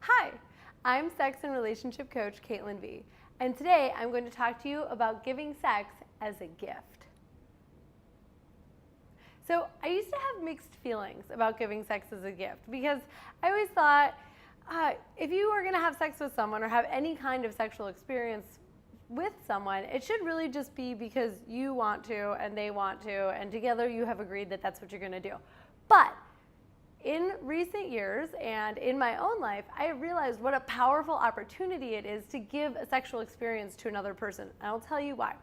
Hi, I'm sex and relationship coach Caitlin V, and today I'm going to talk to you about giving sex as a gift. So I used to have mixed feelings about giving sex as a gift because I always thought if you are going to have sex with someone or have any kind of sexual experience with someone, it should really just be because you want to and they want to, and together you have agreed that that's what you're going to do. But in recent years and in my own life, I have realized what a powerful opportunity it is to give a sexual experience to another person. And I'll tell you why.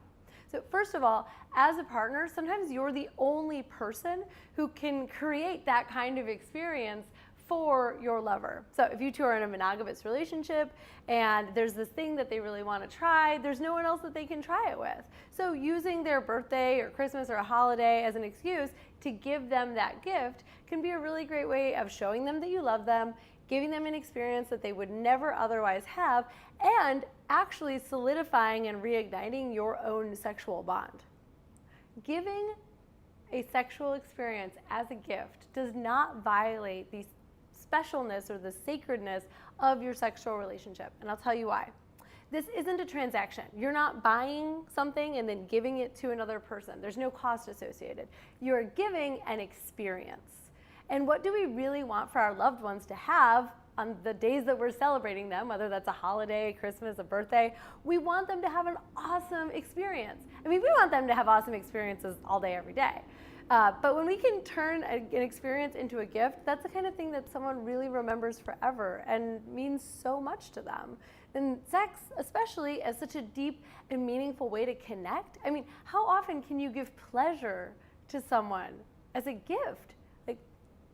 So first of all, as a partner, sometimes you're the only person who can create that kind of experience for your lover. So if you two are in a monogamous relationship and there's this thing that they really want to try, there's no one else that they can try it with. So using their birthday or Christmas or a holiday as an excuse to give them that gift can be a really great way of showing them that you love them, giving them an experience that they would never otherwise have, and actually solidifying and reigniting your own sexual bond. Giving a sexual experience as a gift does not violate the specialness or the sacredness of your sexual relationship, and I'll tell you why. This isn't a transaction. You're not buying something and then giving it to another person. There's no cost associated. You're giving an experience. And what do we really want for our loved ones to have on the days that we're celebrating them, whether that's a holiday, Christmas, a birthday? We want them to have an awesome experience. I mean, we want them to have awesome experiences all day, every day. But when we can turn an experience into a gift, that's the kind of thing that someone really remembers forever and means so much to them. And sex, especially, as such a deep and meaningful way to connect. I mean, how often can you give pleasure to someone as a gift? Like,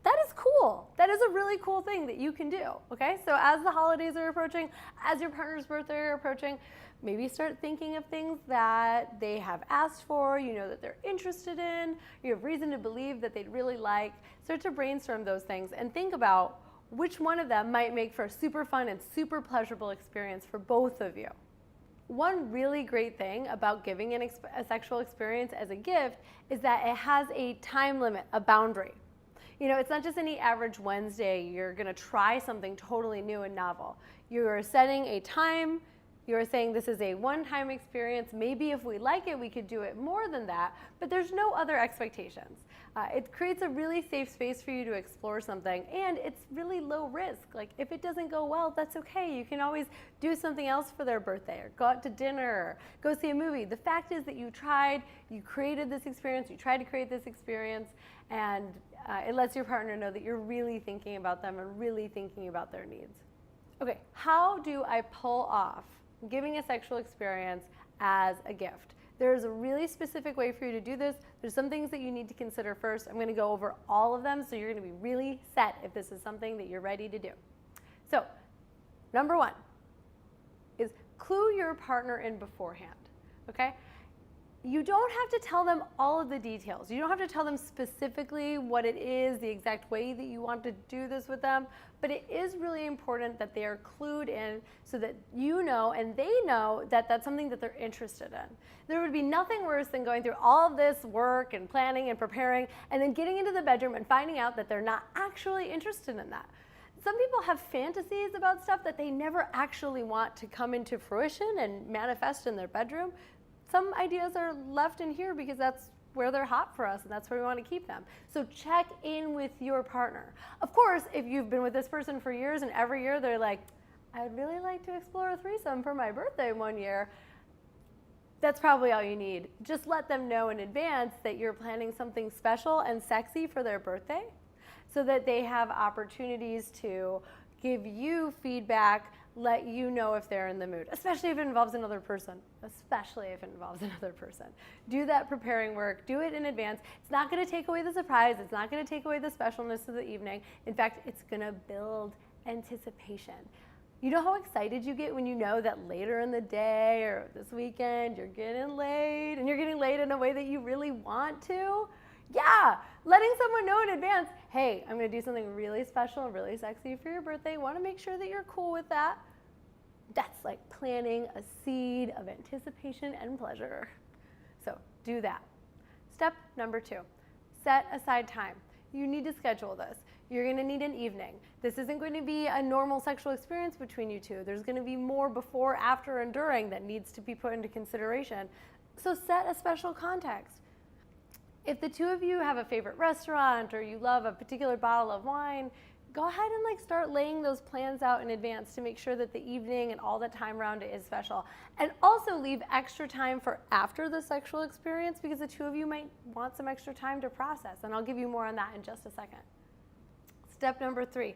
that is cool. That is a really cool thing that you can do, okay? So as the holidays are approaching, as your partner's birthday are approaching, maybe start thinking of things that they have asked for, you know that they're interested in, you have reason to believe that they'd really like. Start to brainstorm those things and think about which one of them might make for a super fun and super pleasurable experience for both of you. One really great thing about giving a sexual experience as a gift is that it has a time limit, a boundary. You know, it's not just any average Wednesday you're going to try something totally new and novel. You're setting a time. You're saying this is a one-time experience. Maybe if we like it, we could do it more than that, but there's no other expectations. It creates a really safe space for you to explore something, and it's really low risk. Like, if it doesn't go well, that's okay. You can always do something else for their birthday, or go out to dinner, or go see a movie. The fact is that you tried, you created this experience, you tried to create this experience, and it lets your partner know that you're really thinking about them and really thinking about their needs. Okay, how do I pull off giving a sexual experience as a gift? There's a really specific way for you to do this. There's some things that you need to consider first. I'm going to go over all of them so you're going to be really set if this is something that you're ready to do. So, number one is clue your partner in beforehand, okay? You don't have to tell them all of the details. You don't have to tell them specifically what it is, the exact way that you want to do this with them, but it is really important that they are clued in so that you know and they know that that's something that they're interested in. There would be nothing worse than going through all of this work and planning and preparing and then getting into the bedroom and finding out that they're not actually interested in that. Some people have fantasies about stuff that they never actually want to come into fruition and manifest in their bedroom. Some ideas are left in here because that's where they're hot for us and that's where we want to keep them. So check in with your partner. Of course, if you've been with this person for years and every year they're like, I'd really like to explore a threesome for my birthday one year, that's probably all you need. Just let them know in advance that you're planning something special and sexy for their birthday so that they have opportunities to give you feedback, let you know if they're in the mood, especially if it involves another person, Do that preparing work, do it in advance. It's not gonna take away the surprise, it's not gonna take away the specialness of the evening. In fact, it's gonna build anticipation. You know how excited you get when you know that later in the day or this weekend you're getting laid, and you're getting laid in a way that you really want to? Yeah, letting someone know in advance, hey, I'm gonna do something really special, really sexy for your birthday. Wanna make sure that you're cool with that. That's like planting a seed of anticipation and pleasure. So do that. Step number 2, set aside time. You need to schedule this. You're going to need an evening. This isn't going to be a normal sexual experience between you two. There's going to be more before, after, and during that needs to be put into consideration. So set a special context. If the two of you have a favorite restaurant or you love a particular bottle of wine, go ahead and start laying those plans out in advance to make sure that the evening and all the time around it is special. And also leave extra time for after the sexual experience, because the two of you might want some extra time to process. And I'll give you more on that in just a second. Step number 3,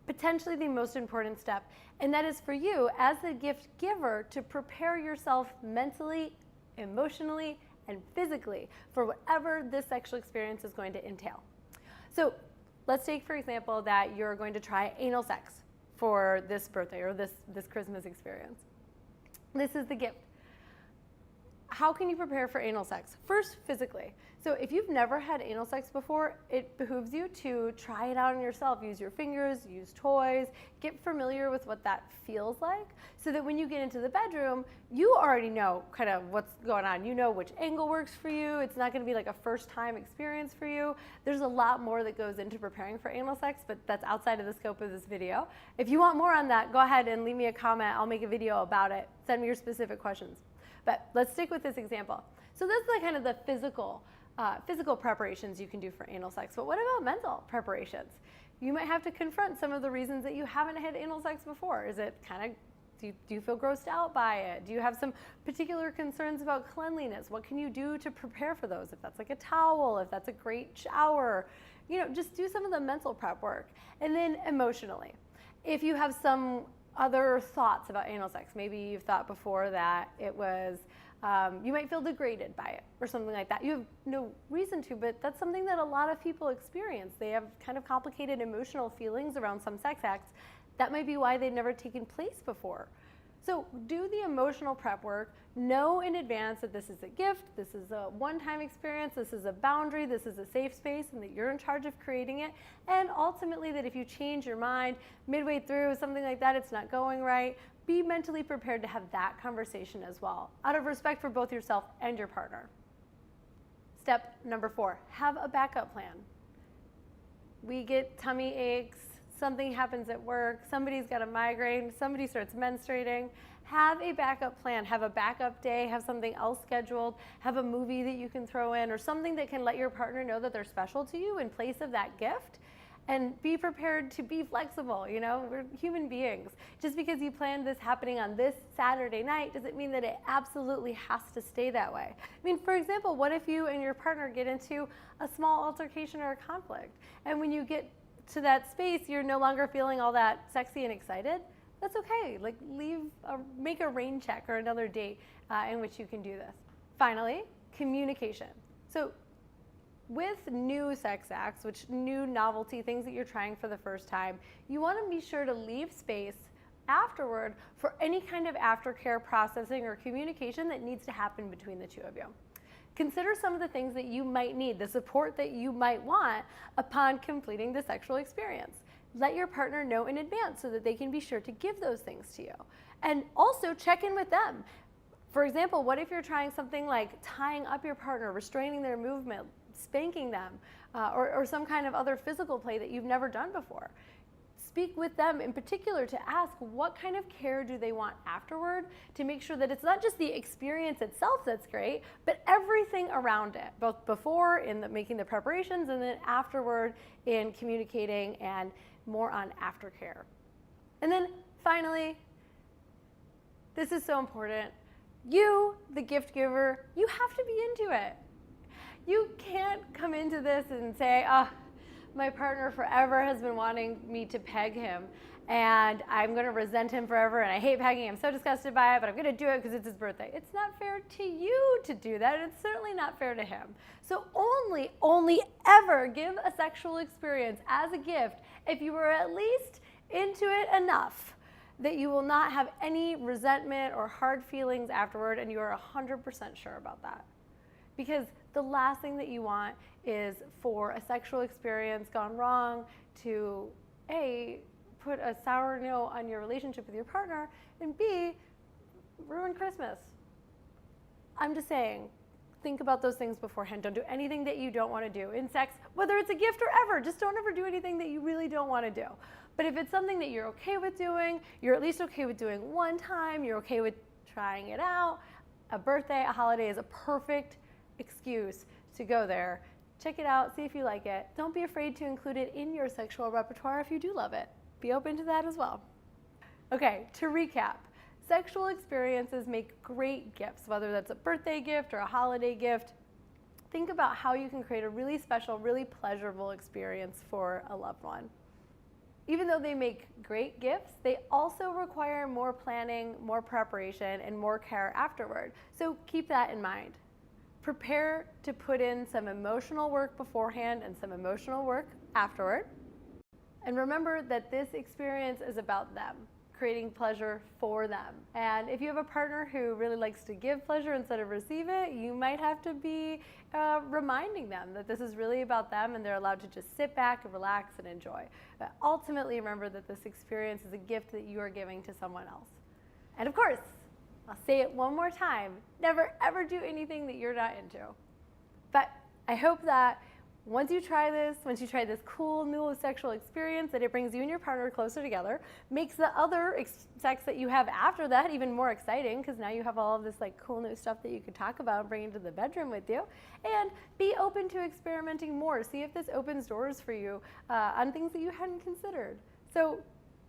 potentially the most important step, and that is for you as the gift giver to prepare yourself mentally, emotionally, and physically for whatever this sexual experience is going to entail. So let's take, for example, that you're going to try anal sex for this birthday or this Christmas experience. This is the gift. How can you prepare for anal sex? First, physically. So if you've never had anal sex before, it behooves you to try it out on yourself. Use your fingers, use toys, get familiar with what that feels like, so that when you get into the bedroom, you already know kind of what's going on. You know which angle works for you. It's not going to be like a first time experience for you. There's a lot more that goes into preparing for anal sex, but that's outside of the scope of this video. If you want more on that, go ahead and leave me a comment. I'll make a video about it. Send me your specific questions. But let's stick with this example. So this is kind of the physical preparations you can do for anal sex. But what about mental preparations? You might have to confront some of the reasons that you haven't had anal sex before. Is it kind of, do you feel grossed out by it? Do you have some particular concerns about cleanliness? What can you do to prepare for those? If that's like a towel, if that's a great shower, just do some of the mental prep work. And then emotionally, if you have some other thoughts about anal sex, maybe you've thought before that it was, you might feel degraded by it or something like that. You have no reason to, but that's something that a lot of people experience. They have kind of complicated emotional feelings around some sex acts. That might be why they've never taken place before. So do the emotional prep work. Know in advance that this is a gift, this is a one-time experience, this is a boundary, this is a safe space, and that you're in charge of creating it. And ultimately that if you change your mind midway through, something like that, it's not going right, be mentally prepared to have that conversation as well, out of respect for both yourself and your partner. Step number 4, have a backup plan. We get tummy aches, something happens at work, somebody's got a migraine, somebody starts menstruating. Have a backup plan, have a backup day, have something else scheduled, have a movie that you can throw in, or something that can let your partner know that they're special to you in place of that gift. And be prepared to be flexible. We're human beings. Just because you planned this happening on this Saturday night doesn't mean that it absolutely has to stay that way. For example, what if you and your partner get into a small altercation or a conflict, and when you get to that space, you're no longer feeling all that sexy and excited? That's okay. Make a rain check or another date in which you can do this. Finally, communication. So with new sex acts, new novelty things that you're trying for the first time, you want to be sure to leave space afterward for any kind of aftercare processing or communication that needs to happen between the two of you. Consider some of the things that you might need, the support that you might want upon completing the sexual experience. Let your partner know in advance so that they can be sure to give those things to you. And also check in with them. For example, what if you're trying something like tying up your partner, restraining their movement, spanking them, or some kind of other physical play that you've never done before? Speak with them in particular to ask what kind of care do they want afterward, to make sure that it's not just the experience itself that's great, but everything around it, both before in making the preparations and then afterward in communicating and more on aftercare. And then finally, this is so important, you, the gift giver, you have to be into it. You can't come into this and say, my partner forever has been wanting me to peg him, and I'm going to resent him forever, and I hate pegging. I'm so disgusted by it, but I'm going to do it because it's his birthday. It's not fair to you to do that, and it's certainly not fair to him. So only ever give a sexual experience as a gift if you were at least into it enough that you will not have any resentment or hard feelings afterward, and you are 100% sure about that. Because the last thing that you want is for a sexual experience gone wrong to A, put a sour note on your relationship with your partner, and B, ruin Christmas. I'm just saying, think about those things beforehand. Don't do anything that you don't want to do in sex, whether it's a gift or ever. Just don't ever do anything that you really don't want to do. But if it's something that you're okay with doing, you're at least okay with doing one time, you're okay with trying it out, a birthday, a holiday is a perfect excuse to go there. Check it out, see if you like it. Don't be afraid to include it in your sexual repertoire if you do love it. Be open to that as well. Okay, to recap, sexual experiences make great gifts, whether that's a birthday gift or a holiday gift. Think about how you can create a really special, really pleasurable experience for a loved one. Even though they make great gifts, they also require more planning, more preparation, and more care afterward. So keep that in mind. Prepare to put in some emotional work beforehand and some emotional work afterward. And remember that this experience is about them, creating pleasure for them. And if you have a partner who really likes to give pleasure instead of receive it, you might have to be reminding them that this is really about them and they're allowed to just sit back and relax and enjoy. But ultimately, remember that this experience is a gift that you are giving to someone else. And of course, I'll say it one more time, never ever do anything that you're not into. But I hope that once you try this cool new sexual experience, that it brings you and your partner closer together, makes the other sex that you have after that even more exciting, because now you have all of this like cool new stuff that you could talk about and bring into the bedroom with you. And be open to experimenting more. See if this opens doors for you on things that you hadn't considered. So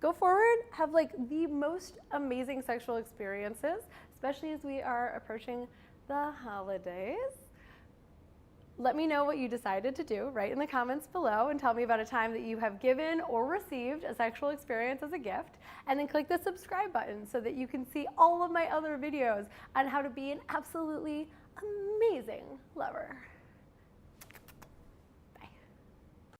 go forward, have like the most amazing sexual experiences, especially as we are approaching the holidays. Let me know what you decided to do right in the comments below and tell me about a time that you have given or received a sexual experience as a gift. And then click the subscribe button so that you can see all of my other videos on how to be an absolutely amazing lover.